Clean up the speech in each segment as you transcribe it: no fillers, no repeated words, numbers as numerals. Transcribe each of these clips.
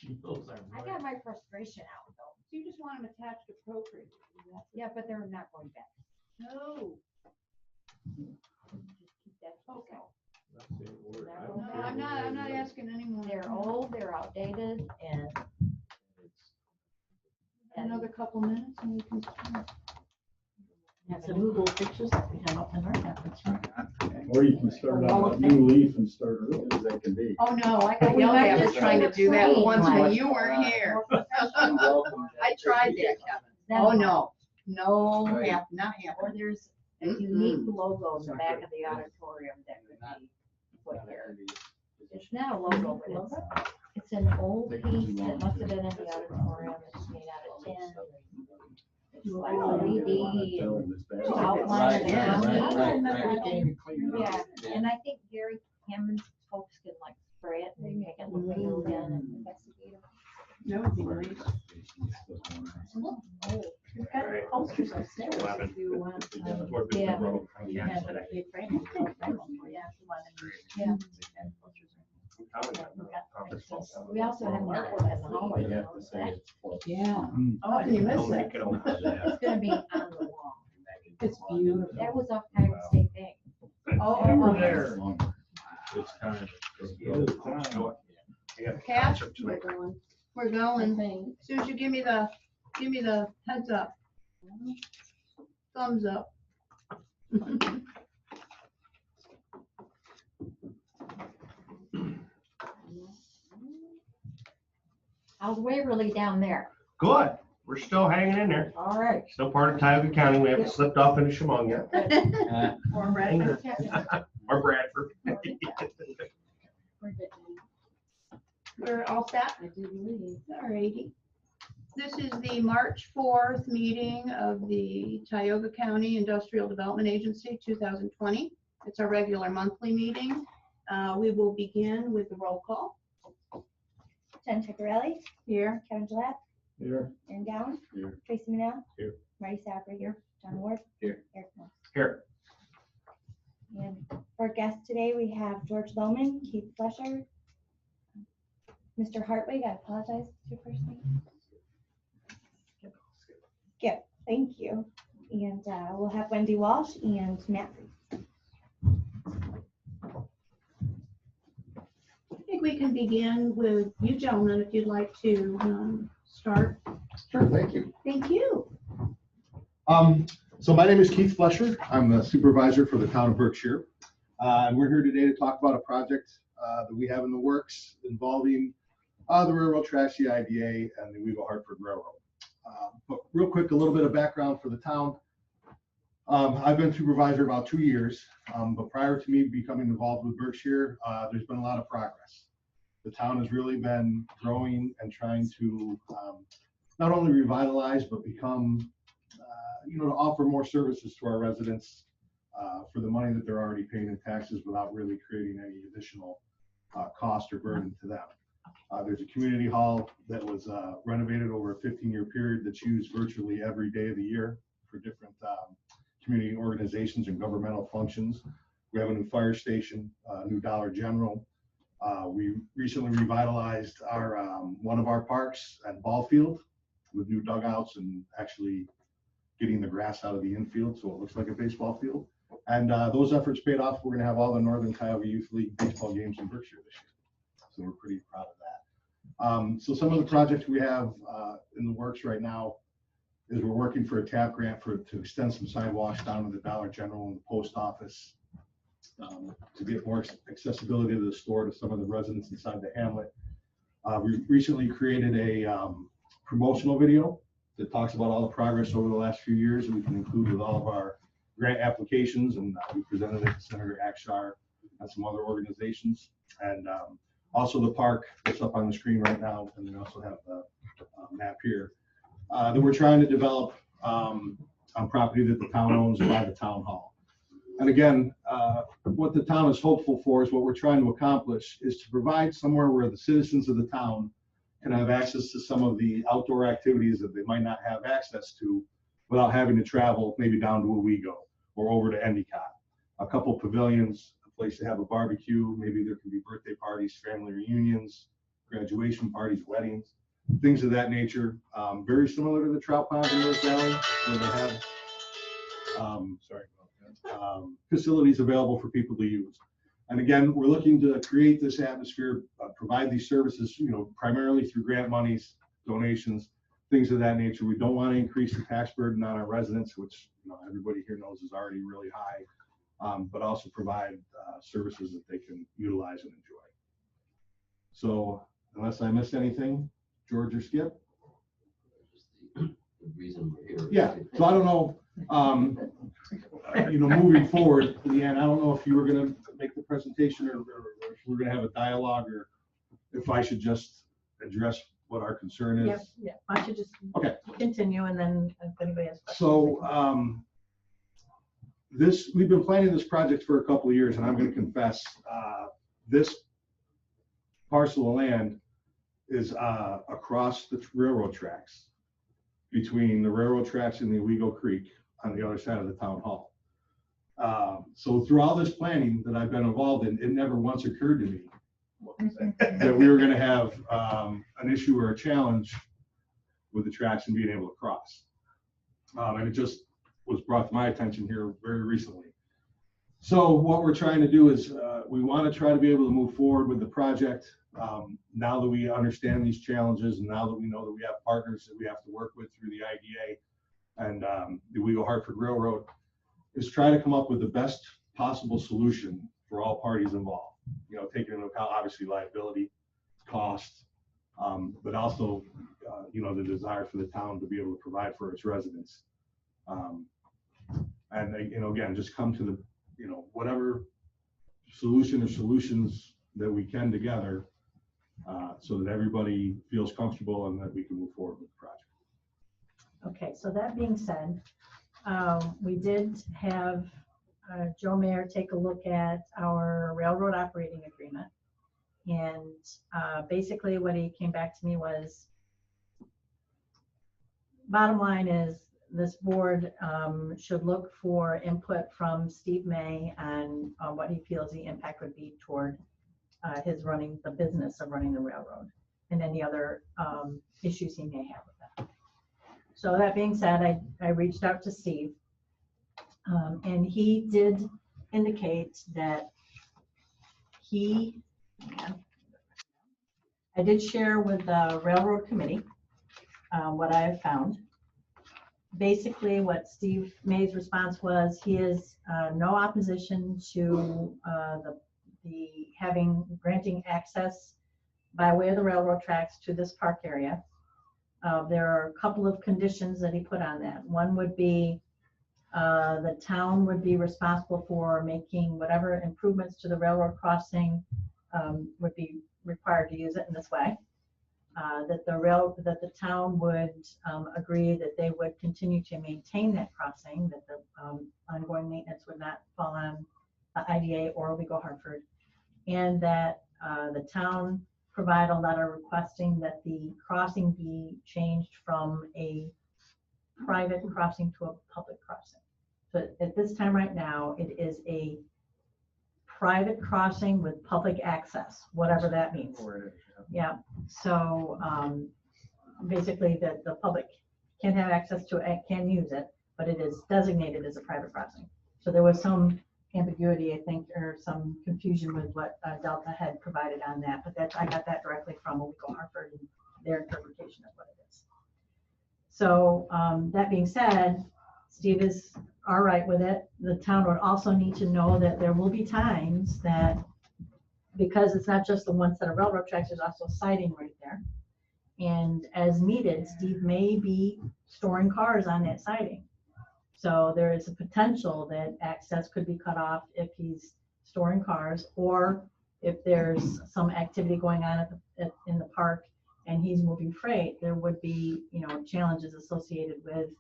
She knows I'm I right. got my frustration out though. So you just want them attached appropriately. Yeah, but they're not going back. No. Just keep that Okay. That's the word. I don't No, care I'm what not it is. asking anymore. They're old, they're outdated, and Another couple minutes and we can. And some Google pictures that we have up in our office. Or you can start on a new leaf and start early as that can be. Oh, no, I got We yelled might at for just trying to do do that plain, once when like, you weren't here. Welcome. I tried that, Kevin. Oh, no, no, Right. not or happening. there's a unique logo in the back of the auditorium that could be put here. It's not a logo, but it's an old piece that must have been in the auditorium. It's made out of tin. It's like 3D outline of the county. Yeah, and I think Gary Hammond's folks can like spray it and make it look real again and investigate it. That would be nice. We've got posters upstairs if you want. Yeah. Yeah, but I can't frame them. I'll frame them for you if you want them. Yeah. And posters are- We also have artwork in the hallway. You have to say it's close. Yeah. Oh, you missed Don't it. make it on that. It's gonna be on the wall. It's beautiful. That was Ohio State Bank. Oh, there. It's time. Cash, we're going. We're going. As soon as you give me the heads up. Thumbs up. How's Waverly down there? Good. We're still hanging in there. All right. Still part of Tioga County. We haven't slipped off into Chemung yet. Or ready. Or Bradford. We're all set? I do believe. Alrighty. This is the March 4th meeting of the Tioga County Industrial Development Agency 2020. It's our regular monthly meeting. We will begin with the roll call. Jen Ciccarelli, Here. Kevin Gillette, Here. Aaron Gowan, Here. Tracy Manell, Here. Marty Sapper here, John Ward, Here. Eric Moss. Here. And for guests today, we have George Lohman, Keith Flesher, Mr. Hartwig, I apologize, what's your first name? Skip, thank you. And we'll have Wendy Walsh and Matt. I think we can begin with you gentlemen, if you'd like to start. Sure, thank you. Thank you. So my name is Keith Flesher. I'm the supervisor for the town of Berkshire. And we're here today to talk about a project that we have in the works involving the railroad track, TCIDA, and the Weaver-Hartford Railroad. But real quick, a little bit of background for the town. I've been supervisor about 2 years, but prior to me becoming involved with Berkshire, there's been a lot of progress. The town has really been growing and trying to not only revitalize, but become, to offer more services to our residents for the money that they're already paying in taxes without really creating any additional cost or burden to them. There's a community hall that was renovated over a 15-year period that's used virtually every day of the year for different community organizations and governmental functions. We have a new fire station, a new Dollar General. We recently revitalized our one of our parks and ball field with new dugouts and actually getting the grass out of the infield so it looks like a baseball field. And those efforts paid off. We're going to have all the Northern Tioga Youth League baseball games in Berkshire this year. So we're pretty proud of that. So some of the projects we have in the works right now is we're working for a TAP grant to extend some sidewalks down to the Dollar General and the post office to get more accessibility to the store to some of the residents inside the hamlet. We recently created a promotional video that talks about all the progress over the last few years that we can include with all of our grant applications, and we presented it to Senator Akshar and some other organizations. And also the park that's up on the screen right now, and we also have the map here that we're trying to develop on property that the town owns by the town hall. And again, what the town is hopeful for is what we're trying to accomplish is to provide somewhere where the citizens of the town can have access to some of the outdoor activities that they might not have access to without having to travel maybe down to Owego or over to Endicott. A couple pavilions, a place to have a barbecue, maybe there can be birthday parties, family reunions, graduation parties, weddings, things of that nature. Very similar to the trout ponds in North Valley, where they have facilities available for people to use. And again, we're looking to create this atmosphere, provide these services, primarily through grant monies, donations, things of that nature. We don't want to increase the tax burden on our residents, which everybody here knows is already really high, but also provide services that they can utilize and enjoy. So unless I missed anything, George or Skip? The reason we're here. Yeah, so I don't know, moving forward, Leanne, I don't know if you were gonna make the presentation or if we're gonna have a dialogue, or if I should just address what our concern Yeah, is. yeah, why don't you just Okay. continue, and then if anybody has questions. So, we've been planning this project for a couple of years, and I'm gonna confess, this parcel of land is across the railroad tracks, between the railroad tracks and the Owego Creek on the other side of the town hall. So through all this planning that I've been involved in, it never once occurred to me that we were gonna have an issue or a challenge with the tracks and being able to cross. And it just was brought to my attention here very recently. So what we're trying to do is we want to try to be able to move forward with the project now that we understand these challenges, and now that we know that we have partners that we have to work with through the IDA and the Owego Hartford Railroad, is try to come up with the best possible solution for all parties involved. Taking into account obviously liability, cost, but also the desire for the town to be able to provide for its residents. And again, just come to the whatever solution or solutions that we can together, so that everybody feels comfortable and that we can move forward with the project. Okay, so that being said, we did have Joe Mayer take a look at our railroad operating agreement. And basically what he came back to me was, bottom line is, this board should look for input from Steve May on what he feels the impact would be toward his running the business of running the railroad, and any other issues he may have with that. So that being said, I reached out to Steve, and he did indicate that I did share with the railroad committee what I have found. Basically, what Steve May's response was, he is no opposition to granting access by way of the railroad tracks to this park area. There are a couple of conditions that he put on that. One would be the town would be responsible for making whatever improvements to the railroad crossing would be required to use it in this way. That the town would agree that they would continue to maintain that crossing, that the ongoing maintenance would not fall on the IDA or Owego Hartford, and that the town provide a letter requesting that the crossing be changed from a private crossing to a public crossing. So at this time right now, it is a private crossing with public access, whatever that means. Yeah, so basically the public can have access to it, can use it, but it is designated as a private crossing. So there was some ambiguity, I think, or some confusion with what Delta had provided on that, but I got that directly from Owego Hartford and their interpretation of what it is. So that being said, Steve is all right with it. The town would also need to know that there will be times that, because it's not just the one set of railroad tracks, there's also siding right there. And as needed, Steve may be storing cars on that siding. So there is a potential that access could be cut off if he's storing cars, or if there's some activity going on in the park and he's moving freight, there would be challenges associated with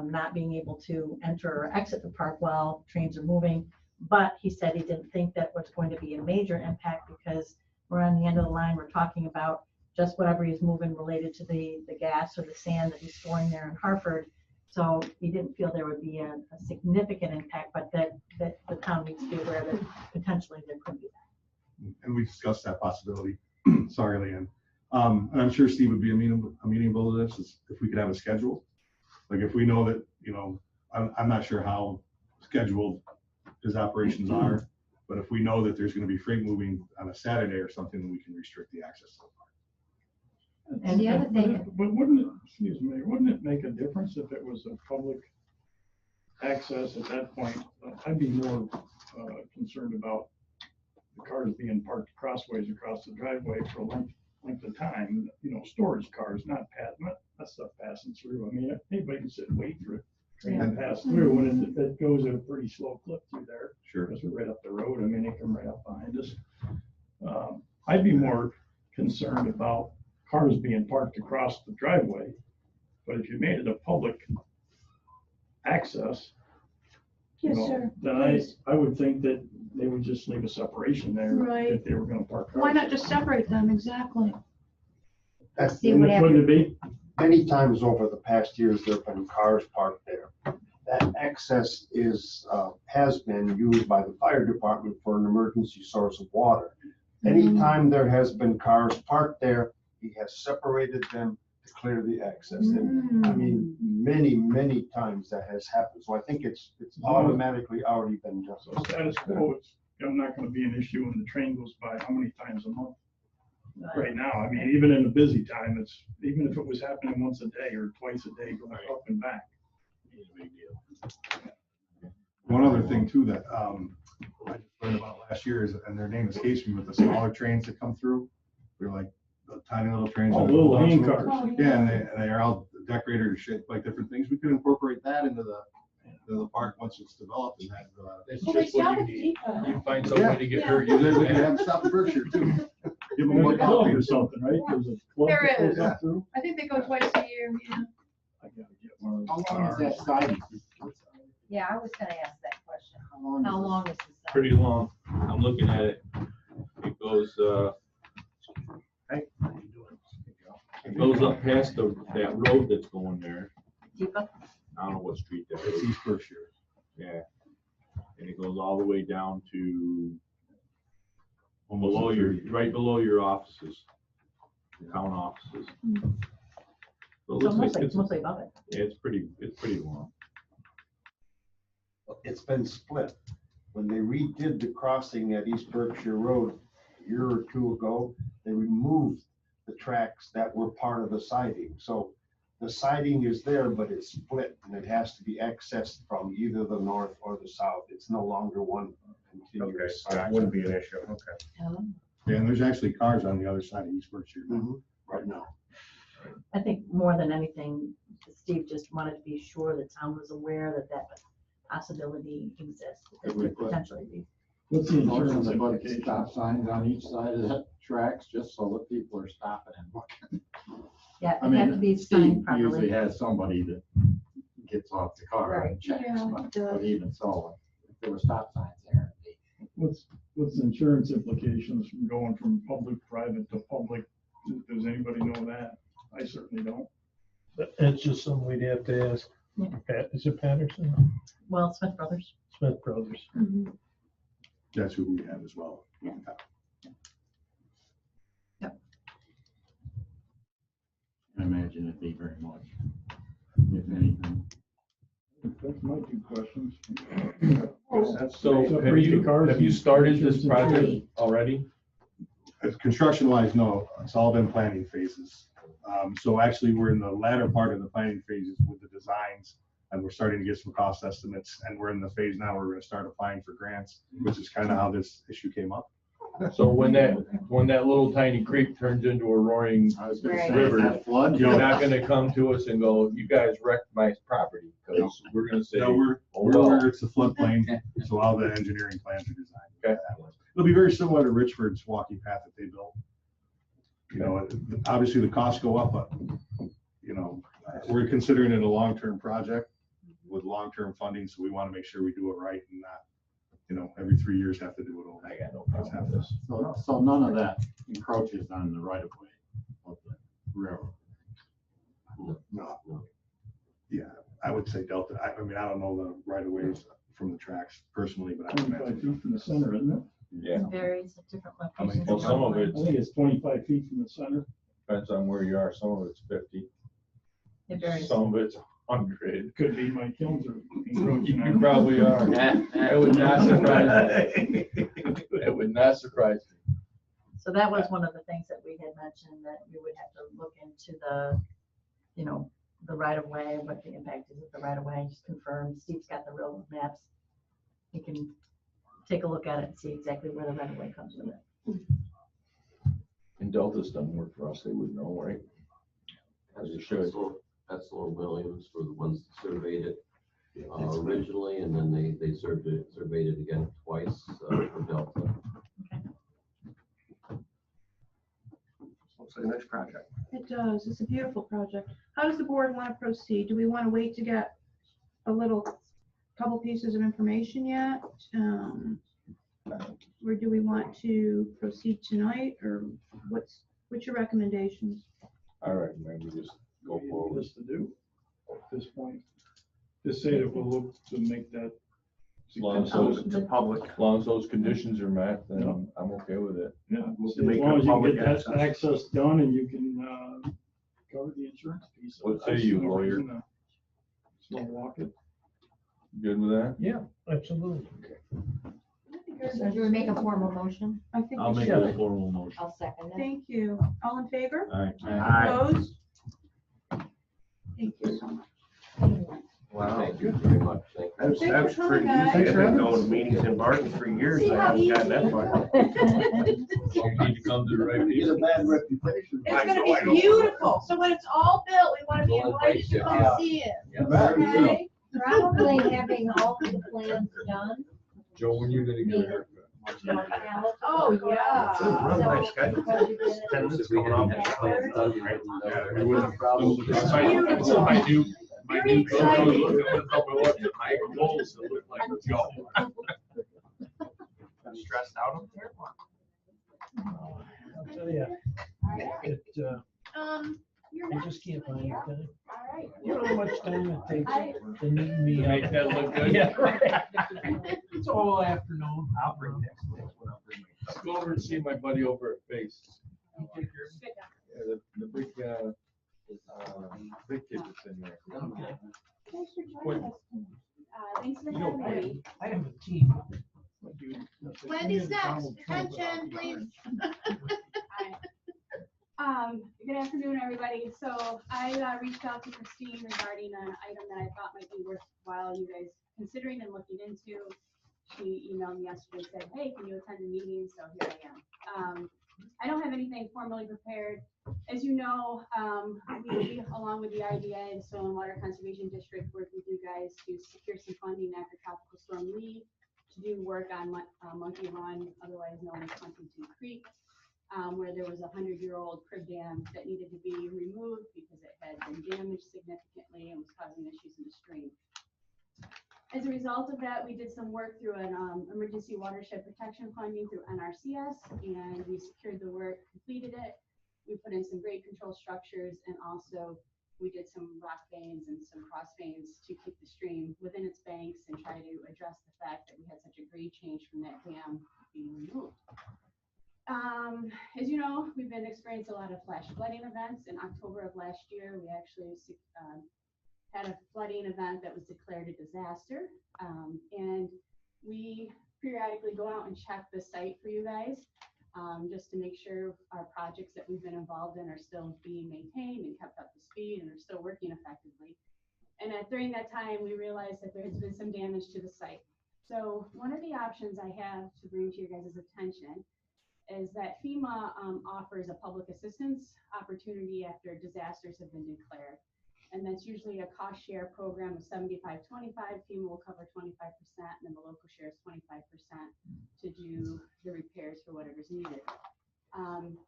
not being able to enter or exit the park while trains are moving. But he said he didn't think that was going to be a major impact, because we're on the end of the line. We're talking about just whatever he's moving related to the gas or the sand that he's storing there in Hartford. So he didn't feel there would be a significant impact, but that the town needs to be aware that potentially there could be that. And we discussed that possibility. Sorry, Leanne. And I'm sure Steve would be amenable to this if we could have a schedule. Like if we know that, you know, I'm not sure how scheduled his operations are, but if we know that there's going to be freight moving on a Saturday or something, then we can restrict the access to the park. And the other thing- But wouldn't it, excuse me, wouldn't it make a difference if it was a public access at that point? I'd be more concerned about the cars being parked crossways across the driveway for a length of time, you know, storage cars, not that stuff passing through. I mean, anybody can sit and wait for a train to pass through, and it goes at a pretty slow clip through there. Sure. Because we're right up the road. I mean, they come right up behind us. I'd be more concerned about cars being parked across the driveway. But if you made it a public access, you Yes, know, sir. then Please. I would think that they would just leave a separation there Right. if they were gonna park cars. Why not just separate them? Exactly. See what happens. Wouldn't it be? Many times over the past years, there have been cars parked there. That access has been used by the fire department for an emergency source of water. Anytime there has been cars parked there, he has separated them to clear the access. And I mean, many times that has happened. So I think it's automatically already been done. So status quo, it's not gonna be an issue when the train goes by how many times a month? Right now, I mean, even in a busy time, even if it was happening once a day or twice a day going up and back. It's a big deal. One other thing too that I just learned about last year is, and their name escapes me, with the smaller trains that come through. They're like the tiny little trains. Oh, that little launch hand over. cars. Yeah, and they are all decorated or shaped like different things. We could incorporate that into the park once it's developed and have. It's Well, they just what stop you at need. Depot. You find some way to get Yeah. hurt. You guys can have stop in Berkshire too. Give them There's one a club copy. or something, right? There's a club There that goes is. up through. I think they go twice a year, yeah. I gotta get one of How those long is that cars. siding? Yeah, I was gonna ask that question. How long How is it? long is this? Pretty long. I'm looking at it. It goes, Hey, it goes up past that road that's going there. Deepa? I don't know what street that it's is. East Berkshire. Yeah. And it goes all the way down to Almost below a your, 30. right below your offices, the town offices. So it So looks like it's mostly above it. yeah, it's pretty long. It's been split. When they redid the crossing at East Berkshire Road a year or two ago, they removed the tracks that were part of the siding. So the siding is there, but it's split and it has to be accessed from either the north or the south. It's no longer one continuous. Okay, siding. wouldn't be an issue, okay. Yeah, and there's actually cars on the other side of East Berkshire Mhm. right now. I think more than anything, Steve just wanted to be sure the town was aware that possibility exists. That Could we could put- potentially be. What's the Motion insurance to put implication? stop signs on each side of that tracks, just so that people are stopping and looking. Yeah, I it had to mean, be Steve signed usually properly. has somebody that gets off the car Right. and checks, Yeah, but it does. even so, if there were stop signs there, What's the insurance implications from going from public-private to public? Does anybody know that? I certainly don't. It's just something we'd have to ask. Yeah. Is it Patterson? Well, Smith Brothers. Smith Brothers. That's who we have as well. I imagine it'd be very much, if anything. That's my two questions. So have you started this project already? Construction wise, no, it's all been planning phases. So actually, we're in the latter part of the planning phases with the designs, and we're starting to get some cost estimates, and we're in the phase now where we're gonna start applying for grants, which is kind of how this issue came up. So when that little tiny creek turns into a roaring I was gonna Right. say, river, that flood. you're not gonna come to us and go, you guys wrecked my property, because we're gonna say, So we're well. where it's a floodplain, so all the engineering plans are designed. Okay. that way. It'll be very similar to Richford's walking path that they built. You know, obviously the costs go up, but, you know, we're considering it a long-term project with long-term funding, so we want to make sure we do it right and not, you know, every 3 years have to do it over. I got no problem with this. So none of that encroaches on the right of way of the railroad. No. Yeah, I would say Delta. I mean, I don't know the right of ways from the tracks personally, but I would 25 imagine. feet from the center, isn't it? Yeah, It varies at different I mean, locations. well, some of I it's, think it's 25 feet from the center. depends on where you are, some of it's 50, It varies. some of it's 100. It could be my kilns are encroaching. You on- probably are. It would not surprise me. It would not surprise me. So that was one of the things that we had mentioned, that we would have to look into the, you know, the right of way, what the impact is of the right of way, just confirm. Steve's got the real maps. He can take a look at it and see exactly where the right of way comes with it. And Delta's done work for us, they would know, right? As you should. Petzl and Williams were the ones that surveyed it originally, and then they surveyed it again twice for Delta. Looks like a nice project. It does. It's a beautiful project. How does the board want to proceed? Do we want to wait to get a couple pieces of information yet? Or do we want to proceed tonight, or what's your recommendations? All right, maybe just go forward. This to do at this point. Just say that we'll look to make that. As long as Open to public. As long as those conditions are met, then I'm okay with it. Yeah, We'll as make it long as you public get that access. access done and you can, cover the insurance piece. What I say see you, no lawyer? reason to Slow walk it. Good with that? Yeah, absolutely. So do we make a formal motion? I think I'll we make should. a formal motion. I'll second it. Thank you. All in favor? All right. Opposed? Thank you so much. Wow. Thank you very much. Thank you. Thanks for That's coming, pretty guys. easy. I've been going to meetings in Barton for years. See I how haven't gotten easy that it far. You need to come to the right Get a people. bad reputation. It's I gonna know, I be know. beautiful. So when it's all built, we wanna be Well, invited to come yeah. see it. Okay, probably having all the plans done. Joe, when you gonna get a haircut? Oh, yeah. It's a real nice schedule. Because you're gonna- 10 minutes coming off. Yeah, we wouldn't have problems with It's that. beautiful. My Very new exciting. my goals to look like Joe. Stressed out up there? I'll tell you, it, You're I next. just can't find time. All right. You know how much time it takes to meet me up? Make that look good. Yeah, right. It's all afternoon. I'll bring next week. Let's go over and see my buddy over at Face. You take care of it. Yeah, the big kid that's in there. Thanks for joining us. Thanks for You know, having me. I have a team. Wendy's next. Attention, please. Good afternoon, everybody. So I reached out to Christine regarding an item that I thought might be worthwhile you guys considering and looking into. She emailed me yesterday, said, hey, can you attend the meeting? So here I am. I don't have anything formally prepared. As you know, we, along with the IDA and Soil and Water Conservation District, worked with you guys to secure some funding after Tropical Storm Lee to do work on Monkey Run, otherwise known as Huntington Creek, where there was a 100-year-old crib dam that needed to be removed because it had been damaged significantly and was causing issues in the stream. As a result of that, we did some work through an emergency watershed protection funding through NRCS, and we secured the work, completed it. We put in some grade control structures, and also we did some rock veins and some cross veins to keep the stream within its banks and try to address the fact that we had such a grade change from that dam being removed. As you know, we've been experiencing a lot of flash flooding events. In October of last year, we actually had a flooding event that was declared a disaster. And we periodically go out and check the site for you guys, just to make sure our projects that we've been involved in are still being maintained and kept up to speed and are still working effectively. And during that time, we realized that there has been some damage to the site. So one of the options I have to bring to your guys' attention is that FEMA offers a public assistance opportunity after disasters have been declared. And that's usually a cost share program of 75-25. FEMA will cover 25%, and then the local share is 25% to do the repairs for whatever's needed.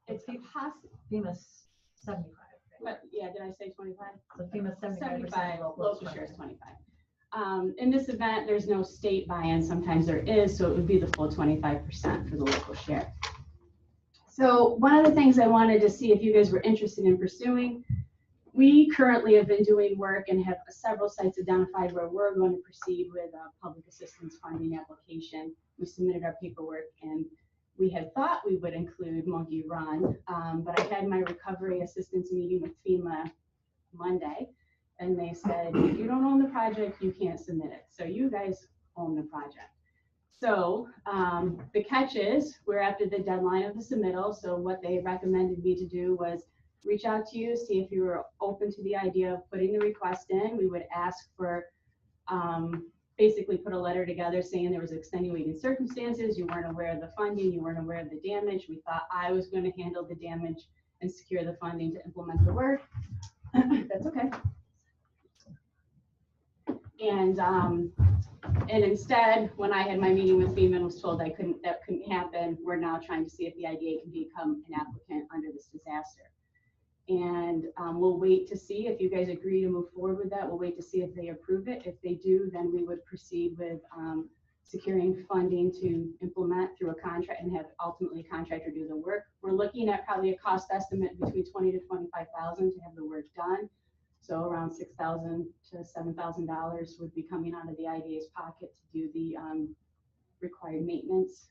It's possible, FEMA's 75. but yeah, did I say 25? So FEMA's 75%. 75, local share is 25. In this event, there's no state buy-in. Sometimes there is, so it would be the full 25% for the local share. So one of the things I wanted to see if you guys were interested in pursuing we currently have been doing work and have several sites identified where we're going to proceed with a public assistance funding application. We submitted our paperwork and we had thought we would include Monkey Run, but I had my recovery assistance meeting with FEMA Monday, and they said, if you don't own the project, you can't submit it. So you guys own the project. So the catch is we're after the deadline of the submittal. So what they recommended me to do was reach out to you, see if you were open to the idea of putting the request in. We would ask for, basically put a letter together saying there was extenuating circumstances, you weren't aware of the funding, you weren't aware of the damage. We thought I was going to handle the damage and secure the funding to implement the work. That's okay. And instead, when I had my meeting with FEMA and was told that couldn't happen, we're now trying to see if the IDA can become an applicant under this disaster. And we'll wait to see if you guys agree to move forward with that. We'll wait to see if they approve it. If they do, then we would proceed with securing funding to implement through a contract and have ultimately a contractor do the work. We're looking at probably a cost estimate between $20,000 to $25,000 to have the work done. So around $6,000 to $7,000 would be coming out of the IDA's pocket to do the required maintenance.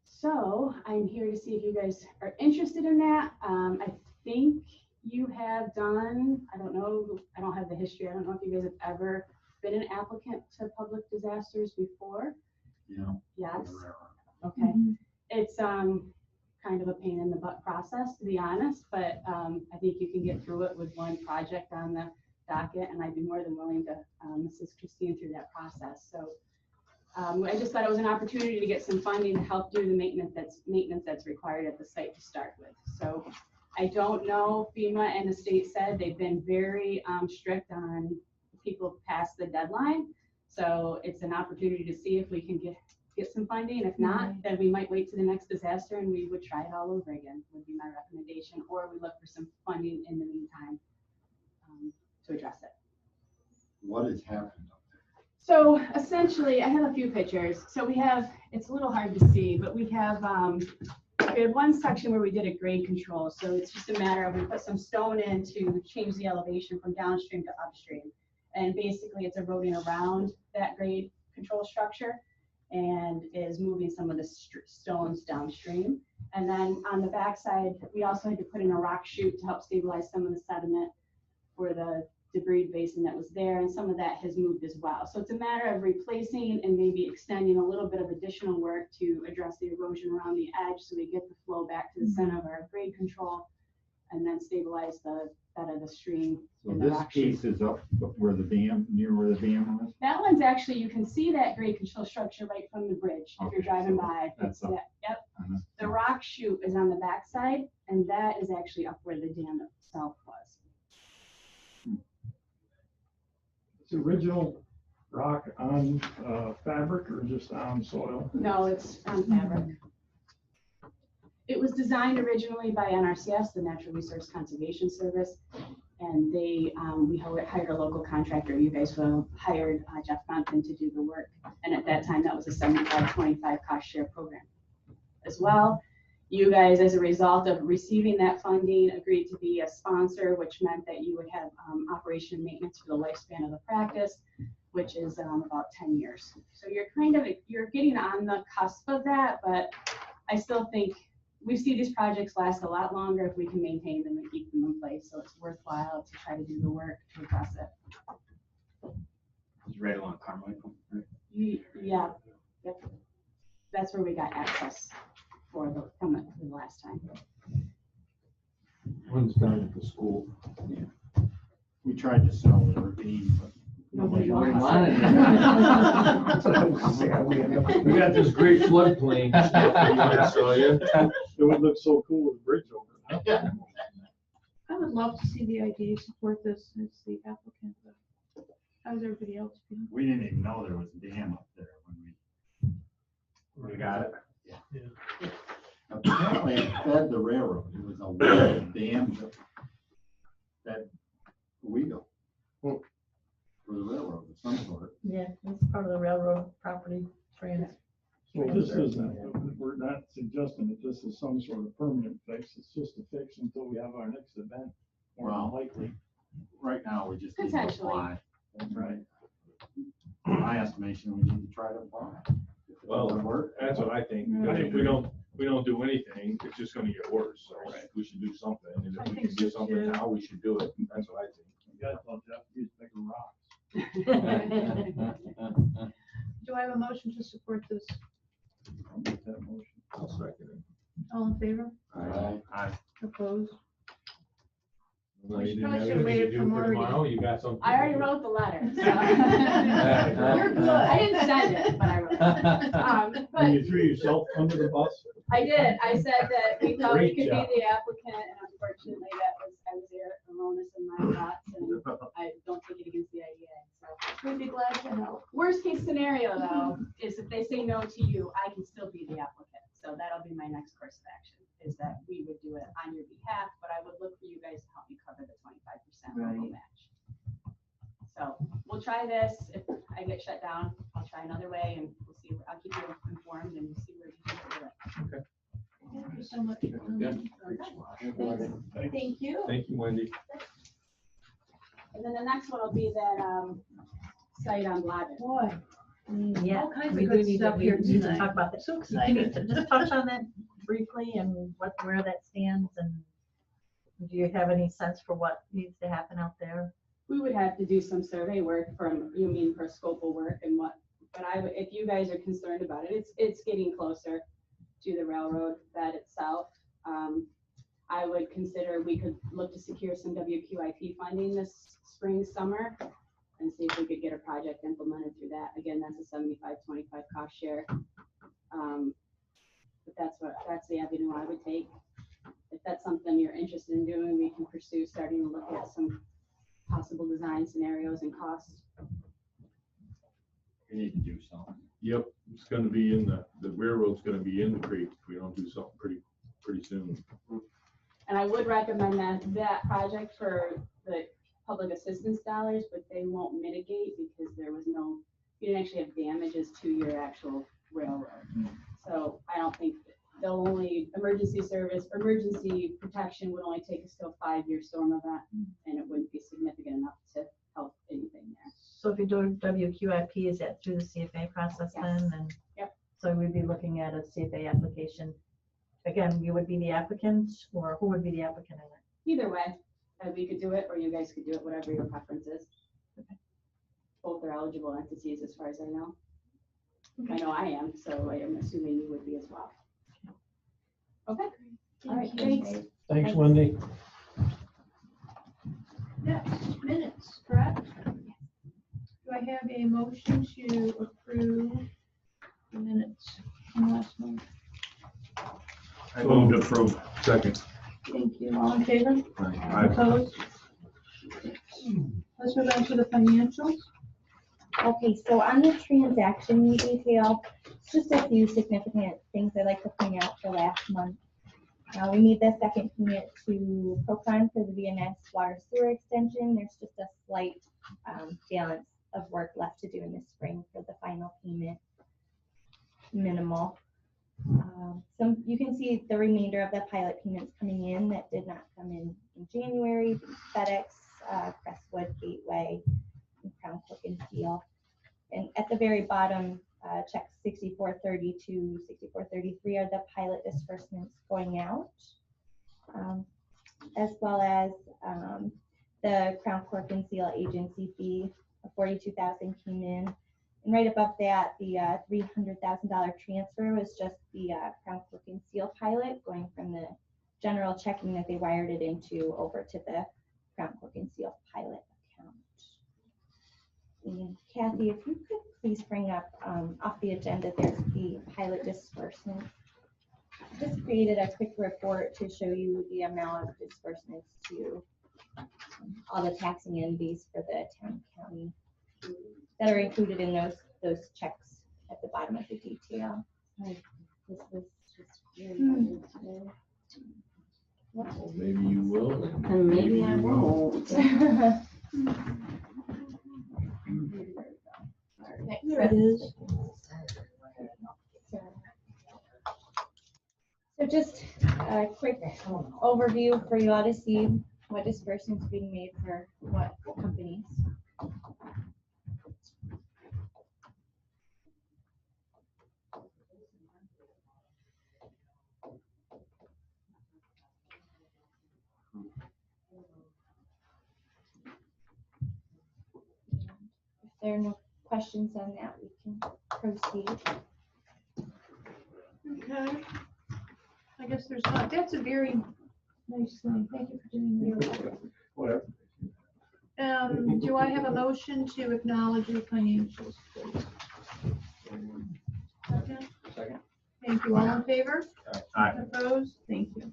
So I'm here to see if you guys are interested in that. I think you have done, I don't know, I don't have the history. I don't know if you guys have ever been an applicant to public disasters before. Yeah. Yes. Okay. It's kind of a pain in the butt process, to be honest, but I think you can get through it with one project on the docket, and I'd be more than willing to assist Christine through that process. So I just thought it was an opportunity to get some funding to help do the maintenance that's required at the site to start with. So I don't know, FEMA and the state said they've been very strict on people past the deadline. So it's an opportunity to see if we can get some funding. If not, then we might wait to the next disaster and we would try it all over again, would be my recommendation. Or we look for some funding in the meantime to address it. What has happened up there? So essentially, I have a few pictures. So we have, it's a little hard to see, but we have one section where we did a grade control. So it's just a matter of we put some stone in to change the elevation from downstream to upstream. And basically it's eroding around that grade control structure and is moving some of the stones downstream. And then on the backside, we also had to put in a rock chute to help stabilize some of the sediment for the debris basin that was there, and some of that has moved as well. So it's a matter of replacing and maybe extending a little bit of additional work to address the erosion around the edge so we get the flow back to the center of our grade control and then stabilize the bed of the stream. So this piece is up where the dam, near where the dam was? That one's actually, you can see that grade control structure right from the bridge if you're driving by. That's up. Yep. The rock chute is on the backside, and that is actually up where the dam itself was. Is original rock on fabric or just on soil? No, it's on fabric. It was designed originally by NRCS, the Natural Resource Conservation Service, and they we hired a local contractor. You guys hired Jeff Monson to do the work, and at that time that was a 75-25 cost share program as well. You guys, as a result of receiving that funding, agreed to be a sponsor, which meant that you would have operation and maintenance for the lifespan of the practice, which is about 10 years. So you're getting on the cusp of that, but I still think we see these projects last a lot longer if we can maintain them and keep them in place. So it's worthwhile to try to do the work to address it. It's right along Carmichael, right? Yeah, yep. That's where we got access from the last time. One's down at the school. Yeah. We tried to sell the ravine, but Nobody Nobody wants wanted it. That's what I was gonna say. We got this great floodplain stuff, so yeah. It would look so cool with a bridge over it. I would love to see the IDA support this as the applicant. How does everybody else feel? we didn't even know there was a dam up there when We got it. apparently it fed the railroad. It was a wide dam that we go for the railroad of some sort. Yeah, it's part of the railroad property trans. So this isn't, we're not suggesting that this is some sort of permanent fix. It's just a fix until we have our next event. Well, Likely, right now, we just need to Potentially. apply. that's right. In my estimation, we need to try to apply. If it Well, doesn't work, That's what I think, because if we don't do anything, it's just gonna get worse, so we should do something, and I if we think can do so, something too. now, we should do it, that's what I think. You guys thought Jeff used bigger rocks. Do I have a motion to support this? I'll make that motion. I'll second it. All in favor? Aye. Opposed? Well, We you didn't probably have should have anything to waited do for Marty. tomorrow, you got something. I already to do. wrote the letter, so. You're good. I didn't send it, but I wrote it. And But you threw yourself under the bus? I did, I said that we thought we Great could be job. the applicant, and unfortunately, I was erroneous in my thoughts, and I don't take it against the IDA, so. We'd be glad to help. Worst case scenario, though, is if they say no to you, I can still be the applicant, so that'll be my next course of action, is that we would do it on your behalf, but I would look for you guys to help me cover the 25% local Right. match. So, we'll try this, if I get shut down, I'll try another way, and we'll see, I'll keep you informed, and we'll see where we can do it. Thank you so much. Yeah. Thank you. Thank you, Wendy. And then the next one will be that, site on Blodgett. Boy, Yeah, all kinds we of do good need to, stuff we here need to tonight. talk about that. So Can you excited. just touch on that briefly and where that stands, and do you have any sense for what needs to happen out there? We would have to do some survey work for scope of work and what, but if you guys are concerned about it, it's getting closer to the railroad bed itself. I would consider we could look to secure some WQIP funding this spring, summer, and see if we could get a project implemented through that. Again, that's a 75-25 cost share. But that's the avenue I would take. If that's something you're interested in doing, we can pursue starting to look at some possible design scenarios and costs. We need to do something. Yep, it's gonna be the railroad's gonna be in the creek if we don't do something pretty soon. And I would recommend that project for the public assistance dollars, but they won't mitigate because you didn't actually have damages to your actual railroad. So I don't think they'll only, emergency protection would only take us to a 5-year storm event, and it wouldn't be significant enough to help anything there. So if you're doing WQIP, is that through the CFA process Yes. then? And Yep. so we'd be looking at a CFA application. Again, you would be the applicant, or who would be the applicant in it? Either way, we could do it, or you guys could do it, whatever your preference is. Both are eligible entities as far as I know. I know I am, so I am assuming you would be as well. Okay, all right, thanks. Thanks, Wendy. Next, minutes, correct? Do I have a motion to approve the minutes from last month? I move to approve. Second. Thank you. All in favor? Aye. Opposed? Let's move on to the financials. Okay, so on the transaction detail, just a few significant things I'd like to point out for last month. We made the second payment to Procon for the VMS water sewer extension. There's just a slight balance of work left to do in the spring for the final payment. Minimal. So you can see the remainder of the pilot payments coming in that did not come in January. FedEx, Crestwood, Gateway, and Crown Cook and Steel. And at the very bottom, checks 6432, 6433 are the pilot disbursements going out, as well as the Crown Cork and Seal agency fee of $42,000 came in. And right above that, the $300,000 transfer was just the Crown Cork and Seal pilot going from the general checking that they wired it into over to the Crown Cork and Seal pilot account. And Kathy, if you could please bring up off the agenda, there's the pilot disbursement. Just created a quick report to show you the amount of disbursements to all the taxing entities for the town and county that are included in those checks at the bottom of the detail. This was just really weird today. Well, maybe you will. And maybe I won't. There it is. So just a quick overview for you all to see. what disbursements being made for what companies. If there are no questions on that, we can proceed. Okay. I guess there's not, that's a very nice thing. Thank you for doing that. Whatever. Do I have a motion to acknowledge the financials, please? Second? Second. Thank you. All in favor? Aye. Opposed? Thank you.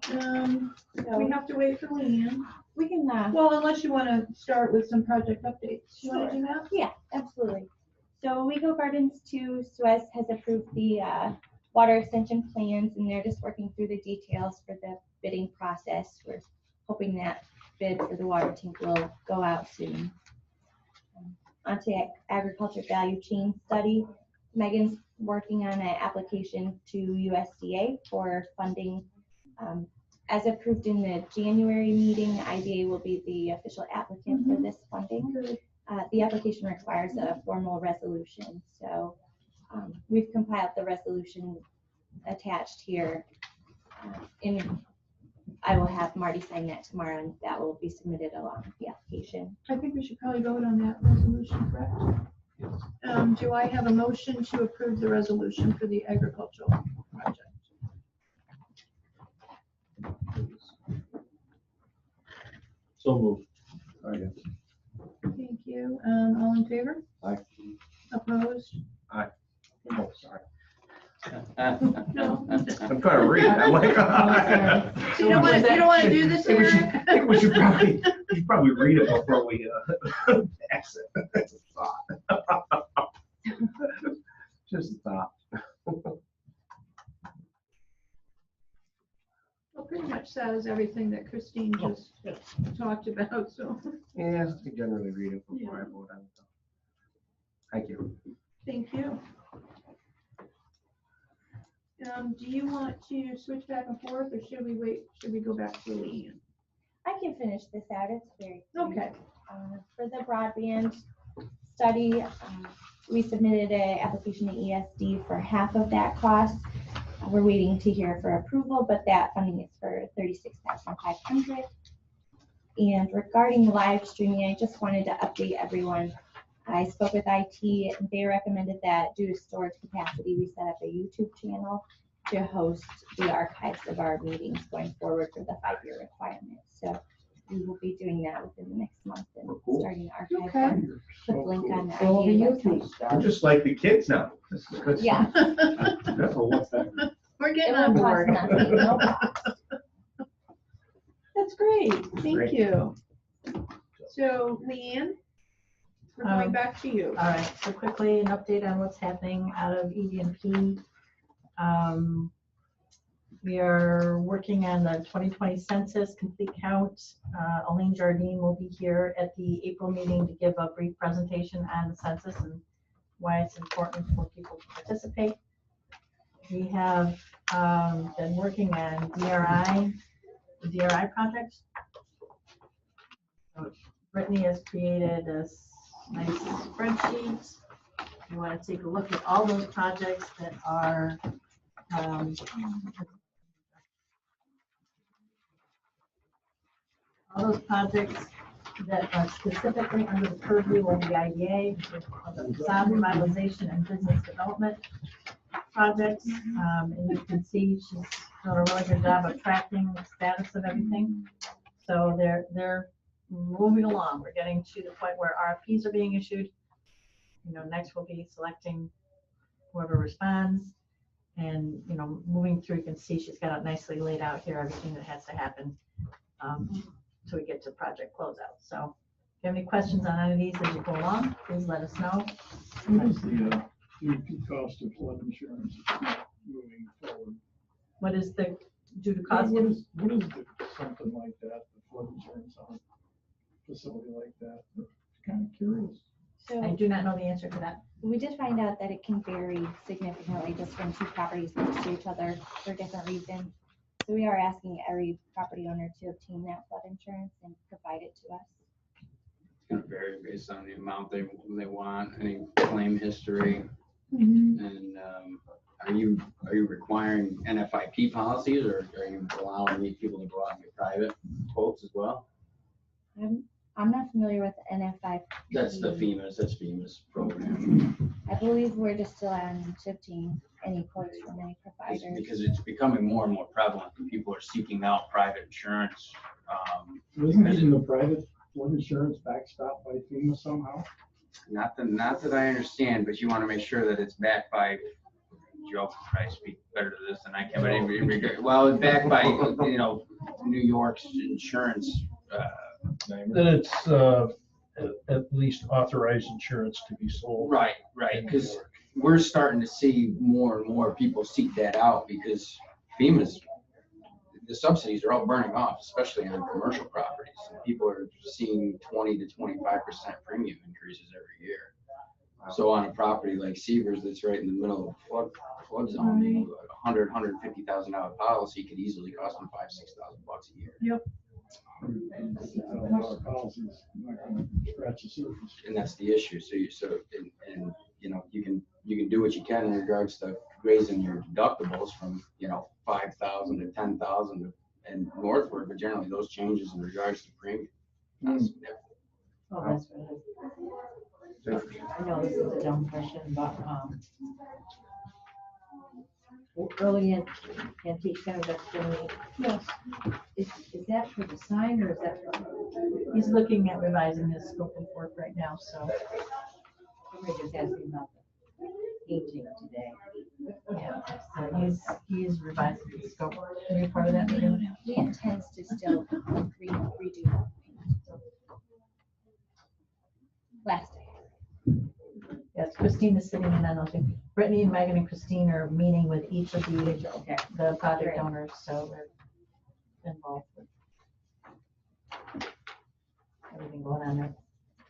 We So have to wait for Leanne. we can, Well, unless you want to start with some project updates. You want to do that? yeah, absolutely. So Wego Gardens 2 Suez has approved the water extension plans, and they're just working through the details for the bidding process. We're hoping that bid for the water tank will go out soon. Onto agriculture value chain study. Megan's working on an application to USDA for funding. As approved in the January meeting, IDA will be the official applicant for this funding. The application requires a formal resolution, so we've compiled the resolution attached here. And I will have Marty sign that tomorrow, and that will be submitted along with the application. I think we should probably vote on that resolution, correct? Do I have a motion to approve the resolution for the agricultural project? So moved. Thank you. All in favor? Aye. Opposed? Aye. Oh, sorry. No. I'm trying to read. I'm like. So you don't want to do this, I Eric? think we should probably read it before we pass it. That's a thought. Just a thought. Well, pretty much says everything that Christine just talked about, so Yeah, I generally read it before I vote on it. Thank you. thank you. Do you want to switch back and forth, or should we wait? Should we go back to Leanne? I can finish this out. It's very brief. Okay. For the broadband study, we submitted an application to ESD for half of that cost. We're waiting to hear for approval, but that funding is for $36,500. And regarding live streaming, I just wanted to update everyone. I spoke with IT, and they recommended that due to storage capacity, we set up a YouTube channel to host the archives of our meetings going forward for the 5-year requirement. So we will be doing that within the next month and starting the archive. Okay. and Put the link on the So the IDA YouTube website. We're just like the kids now. This is good. Yeah. So what's that? We're getting It on will cost board. nothing, no cost. That's great. Thank Great. you. So Leanne, we're going back to you. All right, so quickly, an update on what's happening out of ED&P. We are working on the 2020 census complete count. Elaine Jardine will be here at the April meeting to give a brief presentation on the census and why it's important for people to participate. We have been working on the DRI project. So Brittany has created this nice spreadsheet. You want to take a look at all those projects that are specifically under the purview of the IDA, the facade revitalization and business development projects. And you can see she's done a really good job of tracking the status of everything. So they're moving along. We're getting to the point where RFPs are being issued. You know, next we'll be selecting whoever responds, and moving through. You can see she's got it nicely laid out here, everything that has to happen till we get to project closeout. So if you have any questions on any of these as you go along, please let us know. What is the due to cost of flood insurance moving forward? What is the due to cost? What is something like that, the flood insurance on a facility like that? Kind of curious. So I do not know the answer to that. we did find out that it can vary significantly just from two properties next to each other for different reasons. So So we are asking every property owner to obtain that flood insurance and provide it to us. It's gonna vary based on the amount they want, any claim history. Mm-hmm. And are you requiring NFIP policies, or are you allowing these people to go out and get private quotes as well? I'm not familiar with NFI. That's FEMA's program. I believe we're just still on to obtain any quotes from any It's providers. because it's becoming more and more prevalent, and people are seeking out private insurance. Isn't even the private flood insurance backstopped by FEMA somehow? Not that I understand, but you want to make sure that it's backed by, Joe can probably speak better to this than I can, but it's backed by, New York's insurance. That it's at least authorized insurance to be sold. Right, because we're starting to see more and more people seek that out, because the subsidies are all burning off, especially on commercial properties. People are seeing 20 to 25% premium increases every year. So on a property like Severs, that's right in the middle of flood zone, a $150,000 policy could easily cost them $5,000-6,000 a year. Yep. Policies not gonna scratch the surface. And that's the issue. So you can do what you can in regards to raising your deductibles from 5,000 to 10,000 and northward, but generally those changes in regards to premium. Not significant. Oh, that's what I know this is a dumb question, but, early in TCIDA, that's Jimmy. Yes. Is that for the sign, or is that for? He's looking at revising his scope of work right now, so. Somebody just asked me about the painting today. Yeah, so he's revising the scope. Are you part of that meeting? He intends to still redo last day. Yes, Christine is sitting in on those things. Brittany and Megan and Christine are meeting with each of the project owners, so we're involved with everything going on there.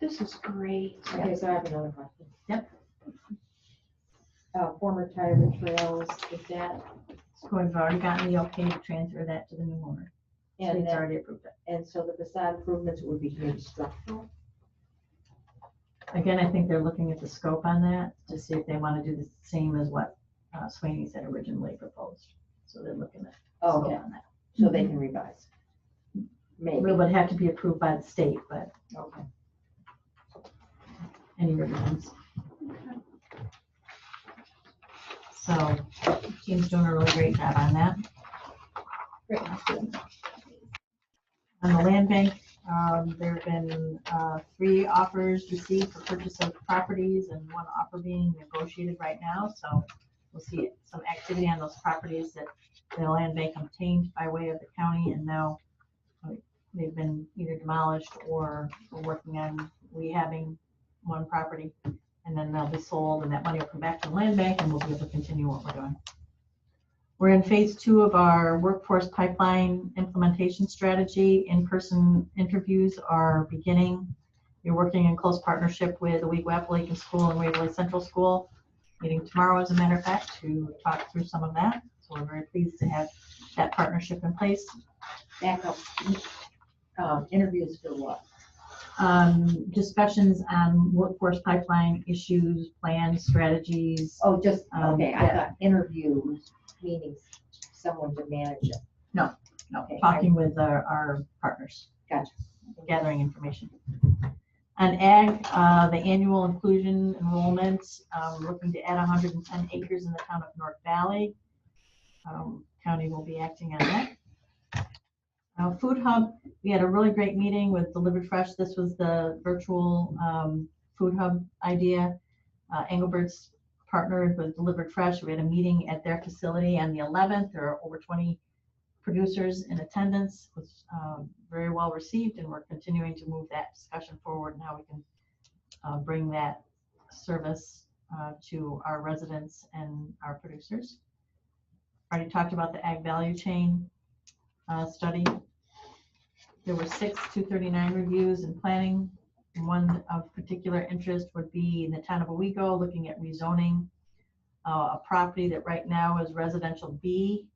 This is great. Okay, so I have another question. Yep. Former tire trails, is that, So we've already gotten the okay to transfer that to the new owner. So and he's then, already approved it. and so the facade improvements would be maybe structural? Again, I think they're looking at the scope on that to see if they want to do the same as what Sweeney's had originally proposed. So they're looking at Oh, scope okay, on that. so they can revise. Maybe, It would have to be approved by the state, but okay. any revisions. So team's doing a really great job on that. Great. On the land bank, there have been 3 offers received for purchase of properties and 1 offer being negotiated right now. So we'll see some activity on those properties that the land bank obtained by way of the county, and now they've been either demolished or we're working on rehabbing 1 property, and then they'll be sold, and that money will come back to the land bank, and we'll be able to continue what we're doing. We're in phase 2 of our workforce pipeline implementation strategy. In-person interviews are beginning. We're working in close partnership with the Weequahic School and Waverly Central School. Meeting tomorrow, as a matter of fact, to talk through some of that. So we're very pleased to have that partnership in place. Back up, interviews for what? Discussions on workforce pipeline issues, plans, strategies. Oh, just, okay, I yeah. thought interviews, meaning someone to manage it. No, Okay, talking with our partners. Gotcha. Gathering information. On ag, the annual inclusion enrollment, looking to add 110 acres in the town of North Valley. County will be acting on that. Food Hub, we had a really great meeting with Delivered Fresh. This was the virtual Food Hub idea. Engelbert's partnered with Delivered Fresh. We had a meeting at their facility on the 11th. There are over 20 producers in attendance. It was very well received, and we're continuing to move that discussion forward and how we can bring that service to our residents and our producers. Already talked about the ag value chain study. There were 6 239 reviews and planning. One of particular interest would be in the town of Owego, looking at rezoning a property that right now is residential B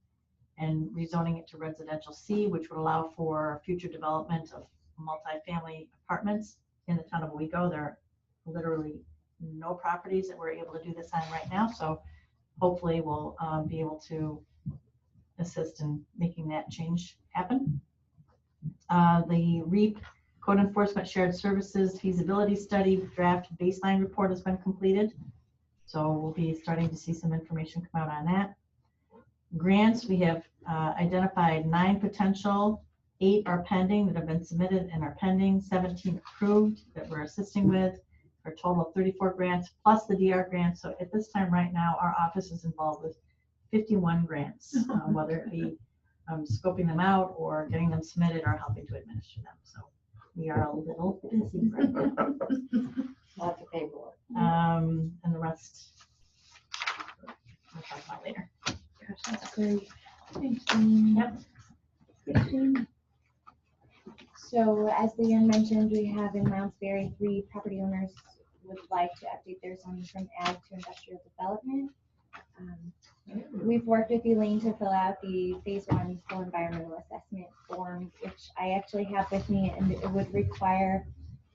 and rezoning it to residential C, which would allow for future development of multifamily apartments in the town of Owego. There are literally no properties that we're able to do this on right now, so hopefully we'll be able to assist in making that change happen. The REAP Code Enforcement Shared Services Feasibility Study draft baseline report has been completed. So we'll be starting to see some information come out on that. Grants, we have identified 9 potential, 8 are pending that have been submitted and are pending, 17 approved that we're assisting with, for a total of 34 grants plus the DR grants. So at this time right now, our office is involved with 51 grants, whether it be scoping them out or getting them submitted or helping to administer them. So we are a little busy right now. Lots of paperwork. And the rest we'll talk about later. Gosh, that's great. Thanks, Dean. Yep. So as Leanne mentioned, we have in Lounsbury 3 property owners would like to update their zoning from ag to industrial development. We've worked with Elaine to fill out the phase 1 full environmental assessment form, which I actually have with me, and it would require,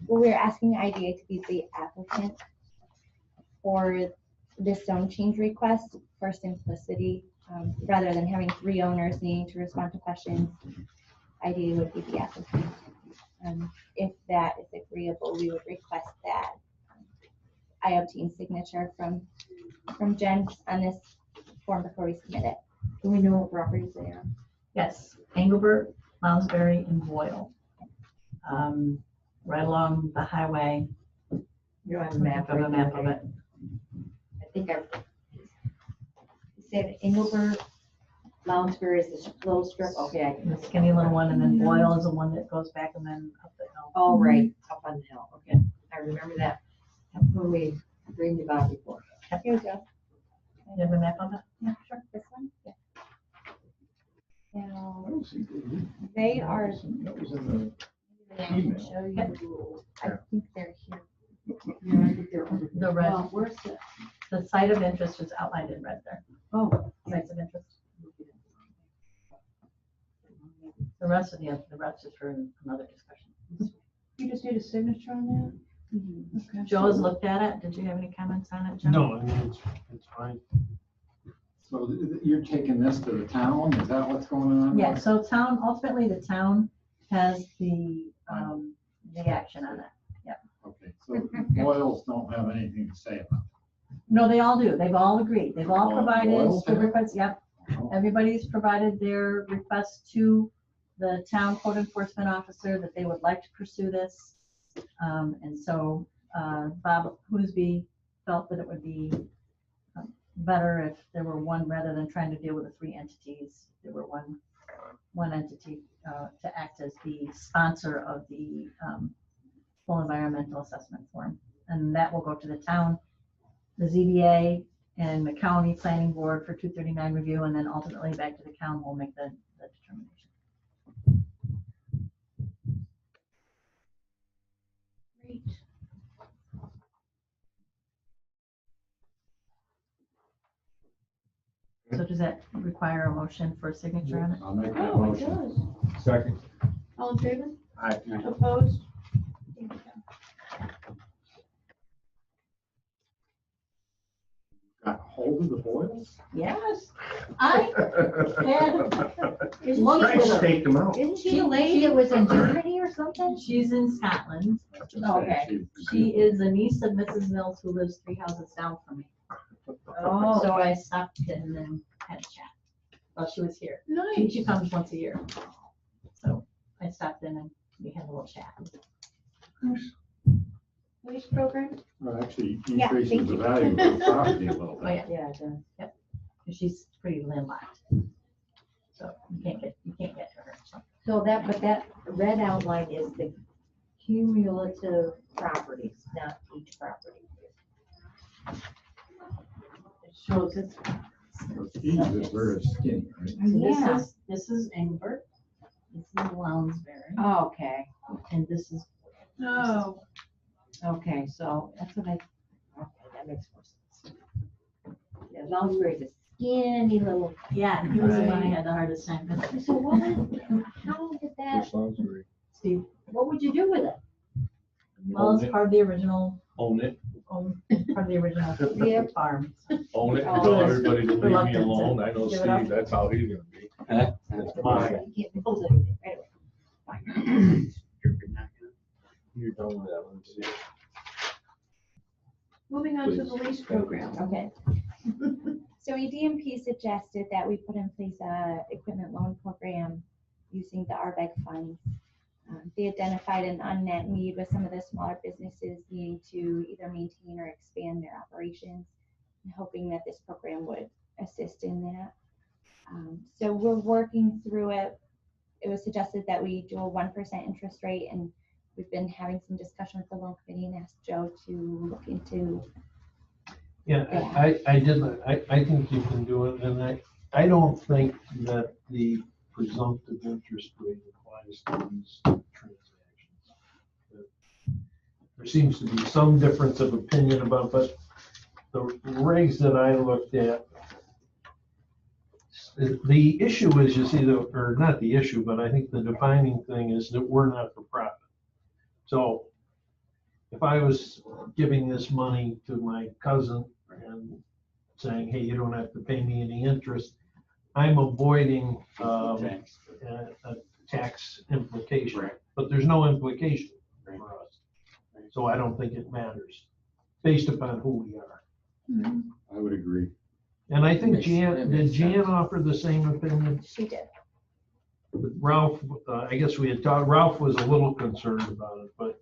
well, we're asking IDA to be the applicant for this zone change request for simplicity, rather than having 3 owners needing to respond to questions. IDA would be the applicant. If that is agreeable, we would request that I obtain signature from Jen on this form before we submit it. Do we know what properties they are? Yes, Engelbert, Lounsbury, and Boyle. Right along the highway. You don't have a map. Of a map of it. I think I've said Engelbert, Lounsbury is this little strip. Okay, I can. The skinny little one, and then Boyle is the one that goes back and then up the hill. Oh, right, up on the hill. Okay, I remember that. When we dreamed about it before. Here we go. You have a map of it? Yeah, sure. This one? Yeah. Now, I don't see that. they are, That was in I can email. show you, I think they're here. Yeah, I think they're under. The red. Well, where's the? The site of interest is outlined in red there. Oh. Sites of interest. The rest is for another discussion. You just need a signature on that? Okay. Joe's looked at it. Did you have any comments on it, Joe? No, I mean, it's fine. So you're taking this to the town? Is that what's going on? Yeah, so ultimately the town has the action on it. Okay, so Boyles don't have anything to say about No, they all do. They've all agreed. They've all provided Boyles the have? requests. Yep. Everybody's provided their request to the town code enforcement officer that they would like to pursue this. And so Bob Hoosby felt that it would be better if there were one, rather than trying to deal with the 3 entities, there were one entity to act as the sponsor of the full environmental assessment form. And that will go to the town, the ZBA, and the county planning board for 239 review, and then ultimately back to the county will make the determination. Great. So does that require a motion for a signature on it? I'll make that Oh, it motion. does. Second. All in favor? Aye. Opposed? There we go. Got hold of the Boyles? Yes. I had lunch Right, with her. staked them out. Isn't she a lady that was in Germany or something? She's in Scotland. Okay. She is a niece of Mrs. Mills who lives 3 houses down from me. Oh. So I stopped in and had a chat while she was here. Nice. She comes once a year. So I stopped in and we had a little chat. Nice program. Well, actually Yeah, increases thank the you. value of the property a little Oh, bit. yeah. Yeah, it does. Yep. And she's pretty landlocked. So you can't get to her. So. So that red outline is the cumulative properties, not each property. It shows it's. These are very skinny, right? So Yeah. this is Engelbert. This is Lounsbury. Oh, okay, And this is. Oh, okay, so that's what okay, that makes more sense. Yeah, Lounsbury's is skinny little. Yeah, he was the one I Right. had the hardest time with. So what would, how did that, Sounds great. Steve, what would you do with it? well, Own it's it, part of the original, own it, part of the original Yep. farm. own it, Oh. tell everybody to leave me Reluctant to alone. I know give it up. Steve, that's how he's gonna be. It's mine. You can't build anything right away. You're done with that, let me see. Moving on to the lease program. Okay. So EDMP suggested that we put in place a equipment loan program using the RBEG funds. They identified an unmet need with some of the smaller businesses needing to either maintain or expand their operations, and hoping that this program would assist in that. So we're working through it. It was suggested that we do a 1% interest rate, and we've been having some discussion with the loan committee and asked Joe to look into. Yeah, I think you can do it, and I don't think that the presumptive interest rate applies to these transactions. There seems to be some difference of opinion about, but the regs that I looked at, the issue is, you see, or not the issue, but I think the defining thing is that we're not for profit. So if I was giving this money to my cousin and saying, hey, you don't have to pay me any interest, I'm avoiding a tax implication. But there's no implication for us. So I don't think it matters, based upon who we are. I would agree. And I think Makes- that did makes Jan sense. offer the same opinion? She did. Ralph, I guess we had talked, Ralph was a little concerned about it, but.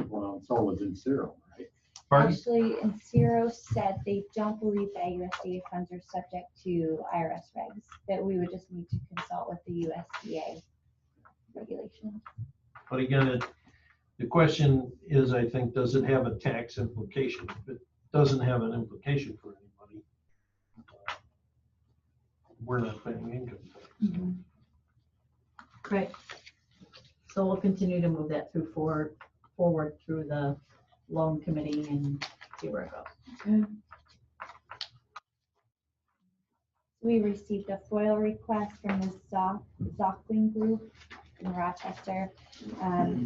Well, it's always in zero, right? Pardon? Actually, Enciro said they don't believe that USDA funds are subject to IRS regs, that we would just need to consult with the USDA regulations. But again, the question is, I think, does it have a tax implication? If it doesn't have an implication for anybody, we're not paying income tax. Right. So we'll continue to move that forward through the loan committee and see where it goes. We received a FOIL request from the Zockling Group in Rochester,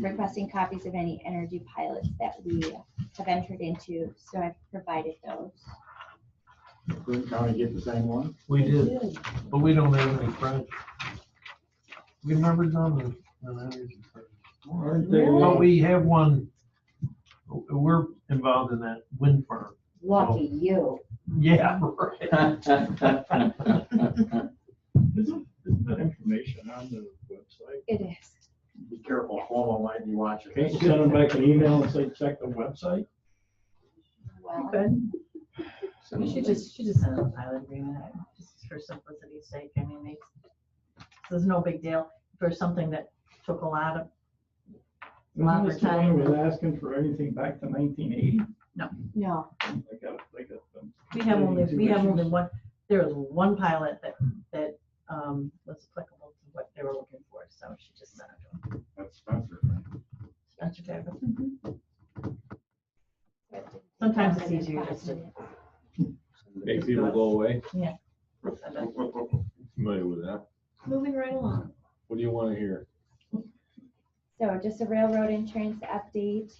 requesting copies of any energy pilots that we have entered into, so I've provided those. Couldn't County get the same one? We did, but we don't have any projects. We've never done an energy project. Aren't they, But we have one, we're involved in that wind farm. Lucky you. Yeah, right. Isn't that information on the website? It is. Be careful, Cuomo might be watching. Can't you send them back an email and say, check the website? Well, You should just send a pilot agreement, just for simplicity's sake. I mean, there's no big deal for something that took a lot of Isn't of this the one time. who was asking for anything back to 1980? no. They got them. We have only Issues. one, there was one pilot that was applicable to what they were looking for, so she just sent it to them. That's Spencer. Spencer Davis. Sometimes it's easier just to. Make people go away. Yeah. Familiar with that. Moving right along. What do you want to hear? So just a railroad insurance update.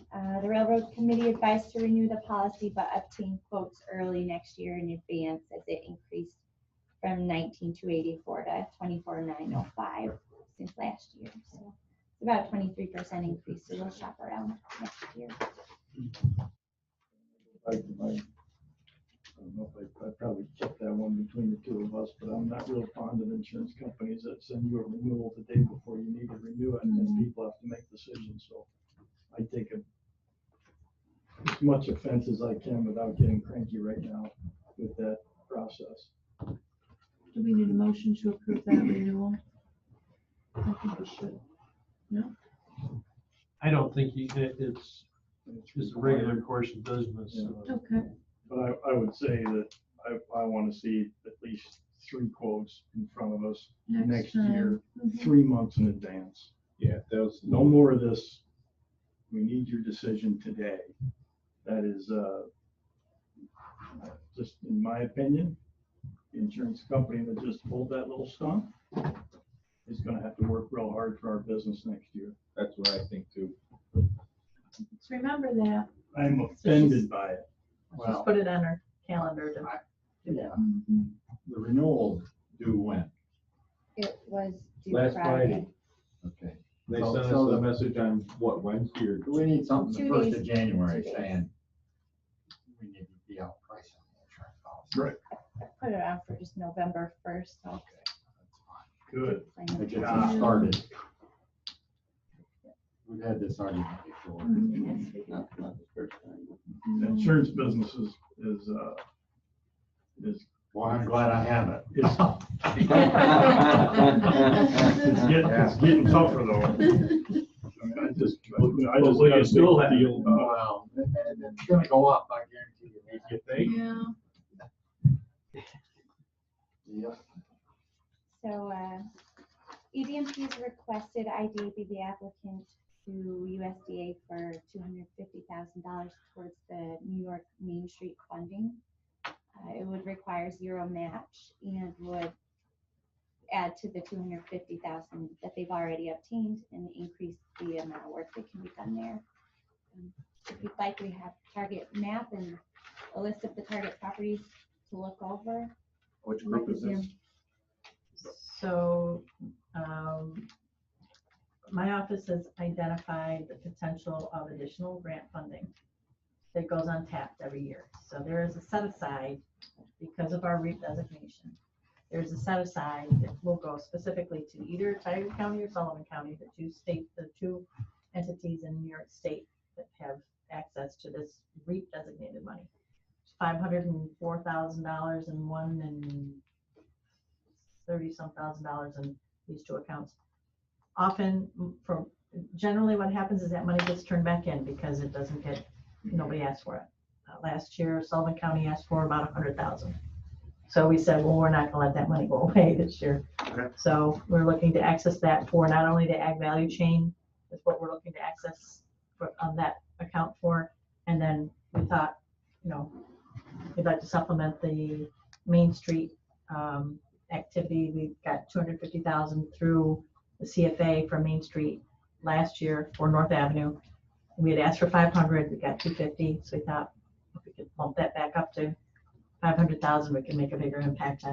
The railroad committee advised to renew the policy, but obtain quotes early next year in advance as it increased from 19,284 to 24,905 since last year. So it's about a 23% increase. So we'll shop around next year. I don't know if I probably kept that one between the two of us, but I'm not real fond of insurance companies that send you a renewal the day before you need to renew it, and then people have to make decisions, so I take as much offense as I can without getting cranky right now with that process. Do we need a motion to approve that renewal? I think we should. No? I don't think it's just a regular course of business. Yeah. Okay. But I would say that I want to see at least 3 quotes in front of us next year, Mhm. 3 months in advance. Yeah, that was No more of this, we need your decision today. That is, just in my opinion, the insurance company that just pulled that little stunt is gonna have to work real hard for our business next year. That's what I think too. Let's remember that. I'm offended by it. Let's just put it on our calendar to do that. The renewal due when? It was due Last Friday. Okay. They So- sent us so a the- message on what, Wednesday or? We need something the 2 first days, of January 2 days. saying we need to be out pricing the insurance policy. Right. I put it on for just November 1st, so. Good. To get them started. We've had this argument before. Not the first time. The insurance business is Well, I'm glad I have it. it's getting tougher though. I mean, I just got a still big have- deal about Well, it's gonna go up, I guarantee you. you think. Yeah. Yep. So, EDMP's requested ID be the applicant to USDA for $250,000 towards the New York Main Street funding. It would require 0 match and would add to the $250,000 that they've already obtained and increase the amount of work that can be done there. If you'd like, we have target map and a list of the target properties to look over. Which group is this? So, my office has identified the potential of additional grant funding that goes untapped every year. So there is a set aside, because of our REAP designation, there's a set aside that will go specifically to either Tioga County or Sullivan County, the two entities in New York State that have access to this REAP designated money. $504,000 in one and 30-some thousand in these two accounts. Often, generally what happens is that money gets turned back in because it doesn't get, nobody asked for it. Last year, Sullivan County asked for about 100,000. So we said, well, we're not gonna let that money go away this year. Okay. So we're looking to access that for not only the ag value chain, is what we're looking to access on that account for. And then we thought, we'd like to supplement the Main Street activity. We got 250,000 through the CFA for Main Street last year for North Avenue. We had asked for 500, we got 250, so we thought if we could bump that back up to 500,000, we can make a bigger impact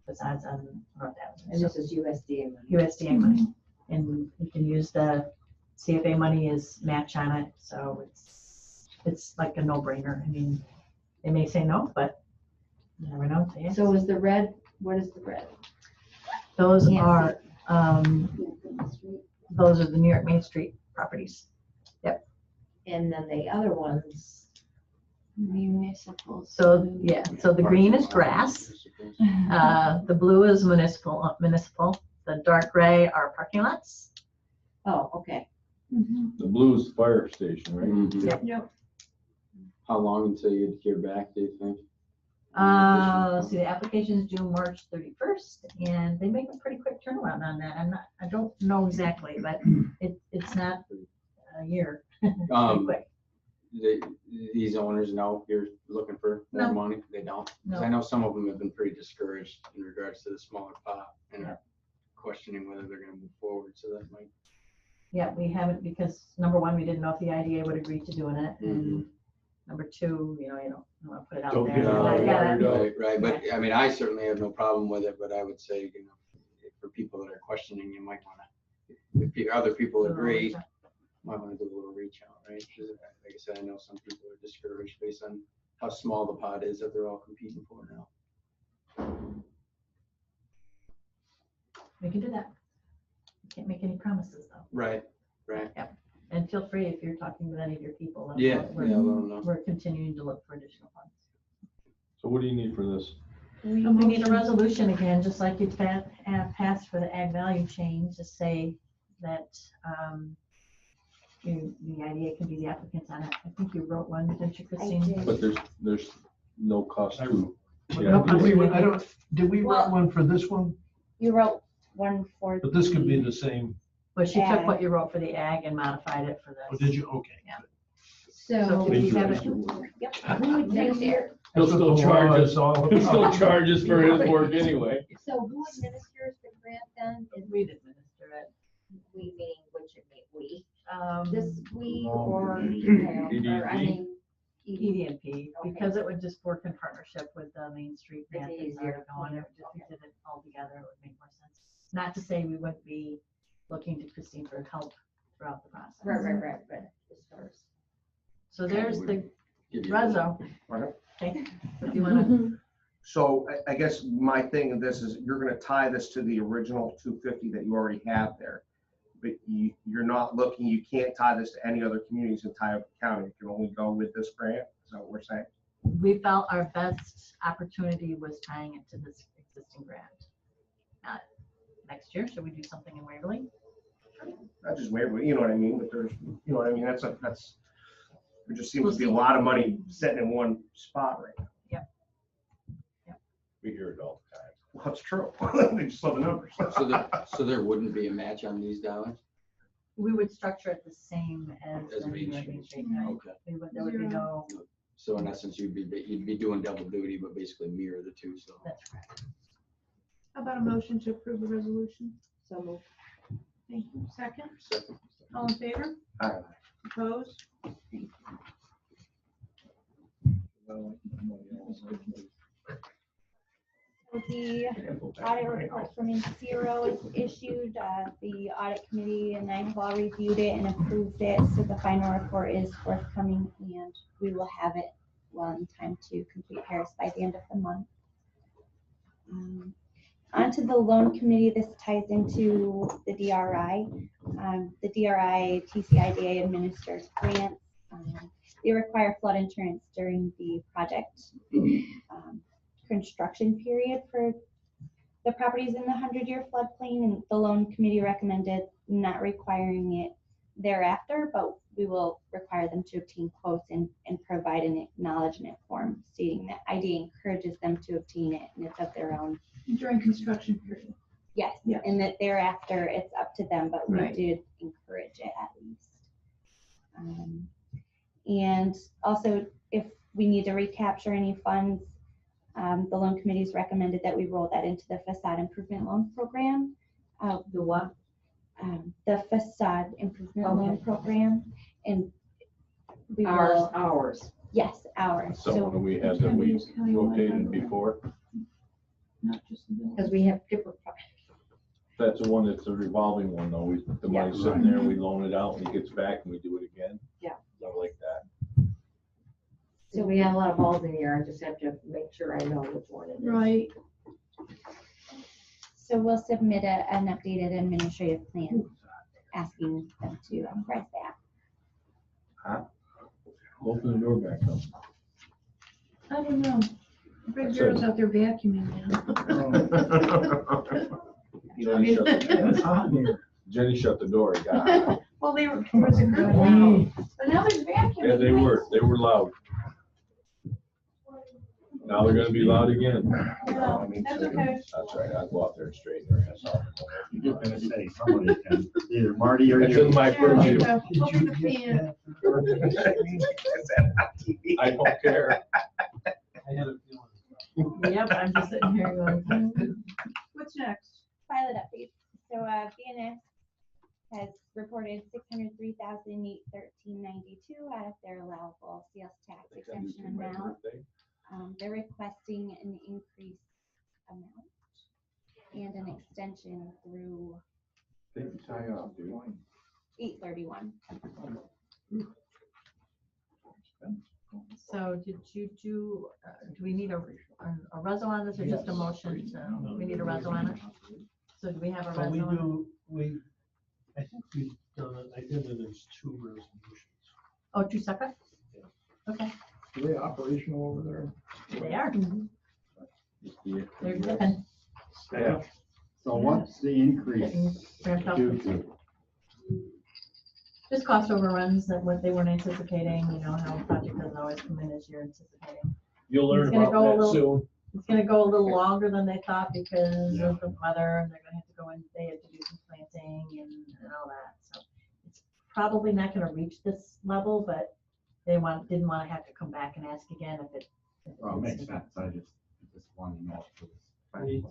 besides on North Avenue. And this is USDA money. USDA money, and we can use the CFA money as match on it, so it's like a no-brainer. I mean, they may say no, but you never know. Yes. So is the red, what is the red? Those Can't are those are the New York Main Street properties. And then the other ones, municipal. So yeah, so the green is grass, the blue is municipal. The dark gray are parking lots. Oh, okay. The blue's fire station, right? Yep. How long until you'd hear back, do you think? Let's see, the application is due March 31st, and they make a pretty quick turnaround on that. I don't know exactly, but it's not a year. Pretty quick. These owners know you're looking for more No. money? They don't? 'Cause No. I know some of them have been pretty discouraged in regards to the smaller pot and are questioning whether they're gonna move forward, so that might. Yeah, we haven't, because number one, we didn't know if the IDA would agree to doing it, and number two, you don't want to put it out Don't there. get it out Yeah. there. Right, but I mean, I certainly have no problem with it, but I would say, for people that are questioning, you might wanna, if other people agree, might wanna do a little reach out, right? 'Cause like I said, I know some people are discouraged based on how small the pot is that they're all competing for now. We can do that. Can't make any promises though. Right. And feel free if you're talking with any of your people. let them Yeah, know. let them know. We're continuing to look for additional funds. So what do you need for this? We need a resolution again, just like you passed for the ag value chain, to say that the IDA can be the applicant on it. I think you wrote one, didn't you, Christine? did. But there's no cost to. Did we write one for this one? You wrote one for. But this could be the same. But she took Ag. what you wrote for the ag and modified it for Oh, this. did you? Okay. So So, if you have it, Yep. who would take there? He'll That's what still the charge law us, is all he'll still about. charge us for his work anyway. So who administers the grant then? Is We'd administer it. we meaning which it may we? Um, This we or, ED&P? or I mean. ED&P, Okay. because it would just work in partnership with the Main Street It's grant that's easier, already going. It would just, we did it all together, it would make more sense. Not to say we wouldn't be looking to Christine for help throughout the process. Right, as far as. So there's the Give you- reso. Right. Okay, if you wanna, So I guess my thing of this is you're gonna tie this to the original 250 that you already have there. But you're not looking, you can't tie this to any other communities in Tioga County. You can only go with this grant. Is that what we're saying? we felt our best opportunity was tying it to this existing grant. Next year, should we do something in Waverly? Not just Waverly, you know what I mean? But there's, you know what I mean? That's, there just seems to be a lot of money sitting in one spot right now. We hear it all the time. Well, that's true. They just saw the numbers. So there wouldn't be a match on these dollars? We would structure it the same as As the Main Main Street. Street grant. Okay. There would be no, So in essence, you'd be doing double duty, but basically mirror the two, so. that's correct. How about a motion to approve the resolution? So move. Thank you. Second, Second. all in favor? Aye. Opposed? So the audit report from Zero is issued. The audit committee and I have all reviewed it and approved it. So the final report is forthcoming and we will have it well in time to complete Harris by the end of the month. Onto the loan committee, this ties into the DRI. The DRI TCIDA administers grants. They require flood insurance during the project construction period for the properties in the 100-year floodplain, and the loan committee recommended not requiring it thereafter, but we will require them to obtain quotes and provide an acknowledgement form stating that IDA encourages them to obtain it and it's of their own. During construction period. Yes, Yeah. and that thereafter it's up to them, but we Right. did encourage it at least. And also, if we need to recapture any funds, the loan committee's recommended that we roll that into the facade improvement loan program. The what? The facade improvement loan Okay. program, and we will, Ours. yes, ours. Someone we had that we rotated before. Not just the bill. Because we have different. That's the one that's a revolving one though. The money's sitting there, we loan it out and he gets back and we do it again. Yeah. Something like that. So we have a lot of balls in the air. I just have to make sure I know which one it is. Right. So we'll submit an updated administrative plan asking them to write that. Open the door back up. I don't know. Big girl's out there vacuuming now. Jenny shut the- Jenny shut the door, he got out. Well, there was a group now, but now there's vacuuming. Yeah, they were loud. Now they're gonna be loud again. No, that's okay. That's right, I'll go out there and straighten their ass off. You're just gonna say somebody can, either Marty or It's you. in my There you purview. go. Over the fan. I don't care. I had a feeling. Yep, I'm just sitting here going, What's next? Pilot updates. So BNS has reported $603,813.92 out of their allowable sales tax exemption amount. They're requesting an increased amount and an extension through Take your tie off, dude. 8/31. so did you do we need a reso on this or just a motion? We need a reso on it? So do we have a So we reso on it? do, I think we've done it, I did it as 2 resolutions. Oh, 2 separate? Okay, Are they operational over there? they are. Yeah. They're good. Staff. So what's the increase Ramped up. due to? Just cost overruns that what they weren't anticipating, you know, how a project doesn't always come in as you're anticipating. You'll learn It's gonna about go a that little- soon. It's gonna go a little longer than they thought because of the weather, and they're gonna have to go in, they have to do some planting and all that, so. It's probably not gonna reach this level, but they didn't wanna have to come back and ask again if Well, it makes sense, I just wanted to know. if it was-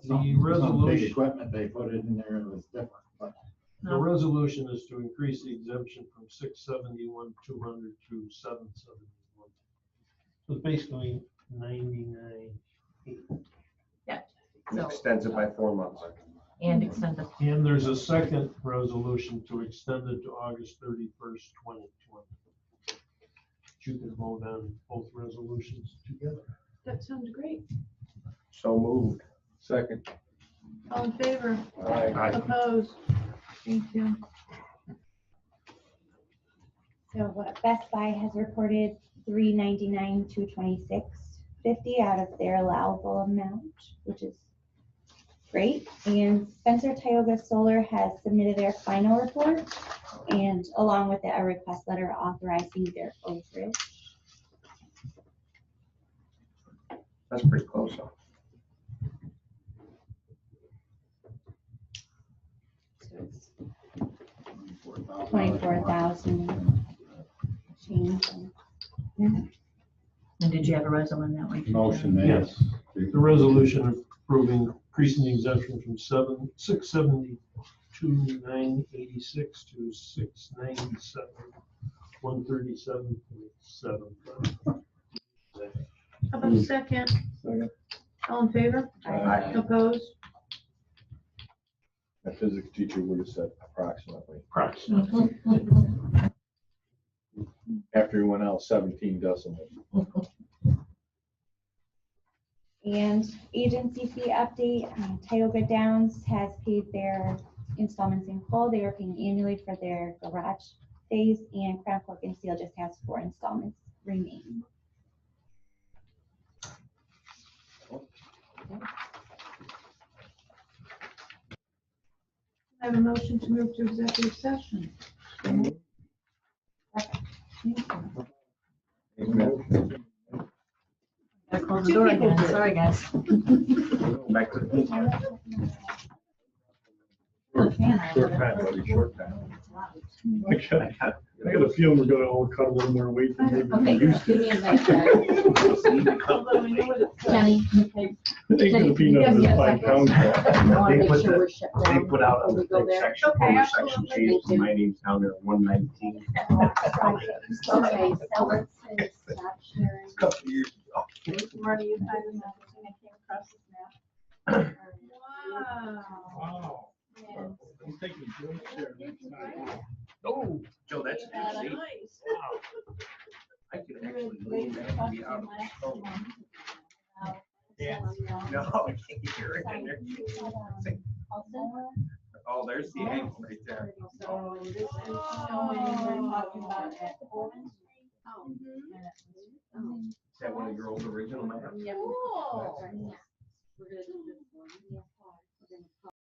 The some big resolution, equipment, they put it in there, it was different, but the resolution is to increase the exemption from 671,200 to 771. So basically 99. So, Extends it by 4 months. and extend it. And there's a second resolution to extend it to August 31st, 2020. You can vote on both resolutions together. That sounds great. So moved. Second. All in favor? Aye. Opposed? Thank you. So Best Buy has reported $399 to $26.50 out of their allowable amount, which is great. And Spencer Tioga Solar has submitted their final report, and along with it, a request letter authorizing their overage. That's pretty close, huh? So it's 24,000 change. And did you have a resolution on that one? motion made. Yes. The resolution approving increasing the exemption from 672,986 to 697,137.7. How about a second? Second. All in favor? Aye. Opposed? My physics teacher would have said approximately. After he went out 17 decimals. And agency fee update, Tioga Downs has paid their installments in full. They are paying annually for their garage phase, and Crown Cork and Seal just has 4 installments remaining. I have a motion to move to executive session. Gotta close the door again, sorry, guys. Back to the. Short time, buddy, short time. I got a feeling we're gonna all cut a little more weight than maybe we Okay, used to. give me a minute, Kenny, okay. I think the peanut is 5 pounds. I wanna They make put sure the- we're shut They down put out before a we go big there. section, Okay, corner absolutely. section change, and my name's down there, 119. Okay, so let's say stop sharing. A couple of years ago. Marty, you find another thing I came across this map. Wow. And I'm taking George there next time. Oh, Joe, that's a Yeah, good seat. nice. Wow. I could actually lean that and be out of the phone. Yeah. No, I can't hear it in there. Oh, there's the angle right there. so this is showing, we're talking about at Orange Street. Is that one of your old original maps? Yeah. Cool. We're gonna do this one.